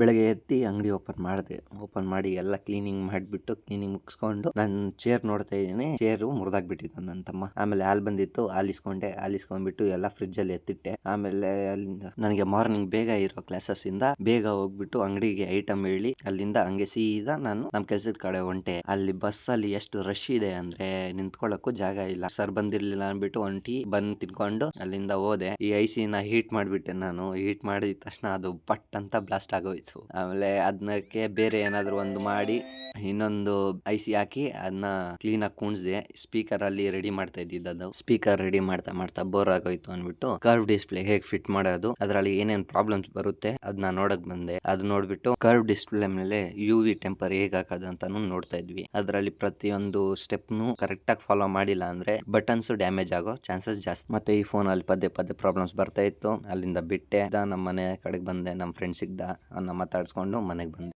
ಬೆಳಗ್ಗೆ ಎತ್ತಿ ಅಂಗಡಿ ಓಪನ್ ಮಾಡಿದೆ. ಓಪನ್ ಮಾಡಿ ಎಲ್ಲ ಕ್ಲೀನಿಂಗ್ ಮುಗಿಸ್ಕೊಂಡು ನಾನು ಚೇರ್ ನೋಡ್ತಾ ಇದ್ದೀನಿ. ಚೇರು ಮುರಿದಾಗ್ಬಿಟ್ಟಿತ್ತು ನನ್ನ ತಮ್ಮ. ಆಮೇಲೆ ಹಾಲ್ ಬಂದಿತ್ತು, ಹಾಲ್ ಇಸ್ಕೊಂಡೆ. ಹಾಲ್ ಇಸ್ಕೊಂಡ್ಬಿಟ್ಟು ಎಲ್ಲ ಫ್ರಿಡ್ಜ್ ಅಲ್ಲಿ ಎತ್ತಿಟ್ಟೆ. ಆಮೇಲೆ ಅಲ್ಲಿಂದ ನನಗೆ ಮಾರ್ನಿಂಗ್ ಬೇಗ ಇರೋ ಕ್ಲಾಸಸ್ ಇಂದ ಬೇಗ ಹೋಗ್ಬಿಟ್ಟು ಅಂಗಡಿಗೆ ಐಟಮ್ ಹೇಳಿ ಅಲ್ಲಿಂದ ಹಂಗೆ ಸೀದಾ ನಾನು ನಮ್ ಕೆಲ್ಸದ ಕಡೆ ಹೊಂಟೆ. ಅಲ್ಲಿ ಬಸ್ ಅಲ್ಲಿ ಎಷ್ಟು ರಶ್ ಇದೆ ಅಂದ್ರೆ ನಿಂತ್ಕೊಳ್ಳಕ್ಕೂ ಜಾಗ ಇಲ್ಲ. ಸರ್ ಬಂದಿರ್ಲಿಲ್ಲ ಅನ್ಬಿಟ್ಟು ಒಂಟಿ ಬಂದ್ ತಿನ್ಕೊಂಡು ಅಲ್ಲಿಂದ ಹೋದೆ. ಈ ಐಸಿನ ಹೀಟ್ ಮಾಡ್ಬಿಟ್ಟೆ ನಾನು. ಹೀಟ್ ಮಾಡಿದ ತಕ್ಷಣ ಅದು ಪಟ್ ಅಂತ ಬ್ಲಾಸ್ಟ್ ಆಗೋಯ್ತು. ಆಮೇಲೆ ಅದನ್ನಕ್ಕೆ ಬೇರೆ ಏನಾದ್ರು ಒಂದು ಮಾಡಿ ಇನ್ನೊಂದು ಐಸಿ ಹಾಕಿ ಅದನ್ನ ಕ್ಲೀನ್ ಆಗಿ ಕುಣಿಸ್ದೆ. ಸ್ಪೀಕರ್ ಅಲ್ಲಿ ರೆಡಿ ಮಾಡ್ತಾ ಇದ್ದಿದ್ದು. ಸ್ಪೀಕರ್ ರೆಡಿ ಮಾಡ್ತಾ ಬೋರ್ ಆಗೋಯ್ತು ಅನ್ಬಿಟ್ಟು ಕರ್ವ್ ಡಿಸ್ಪ್ಲೇ ಹೇಗ್ ಫಿಟ್ ಮಾಡೋದು, ಅದರಲ್ಲಿ ಏನೇನ್ ಪ್ರಾಬ್ಲಮ್ಸ್ ಬರುತ್ತೆ ಅದನ್ನ ನೋಡಕ್ ಬಂದೆ. ಅದು ನೋಡ್ಬಿಟ್ಟು ಕರ್ವ್ ಡಿಸ್ಪ್ಲೇ ಮೇಲೆ UV ಟೆಂಪರ್ ಹೇಗ್ ಹಾಕೋದು ಅಂತಾನು ನೋಡ್ತಾ ಇದ್ವಿ. ಅದರಲ್ಲಿ ಪ್ರತಿಯೊಂದು ಸ್ಟೆಪ್ನು ಕರೆಕ್ಟ್ ಆಗಿ ಫಾಲೋ ಮಾಡಿಲ್ಲ ಅಂದ್ರೆ ಬಟನ್ಸ್ ಡ್ಯಾಮೇಜ್ ಆಗೋ ಚಾನ್ಸಸ್ ಜಾಸ್ತಿ. ಮತ್ತೆ ಈ ಫೋನ್ ಅಲ್ಲಿ ಪದೇ ಪ್ರಾಬ್ಲಮ್ಸ್ ಬರ್ತಾ ಇತ್ತು. ಅಲ್ಲಿಂದ ಬಿಟ್ಟೆ. ನಮ್ಮ ಮನೆ ಕಡೆಗೆ ಬಂದೆ. ನಮ್ಮ ಫ್ರೆಂಡ್ ಸಿಗ್ದ, ಅವನ್ನ ಮಾತಾಡ್ಸ್ಕೊಂಡು ಮನೆಗೆ ಬಂದೆ.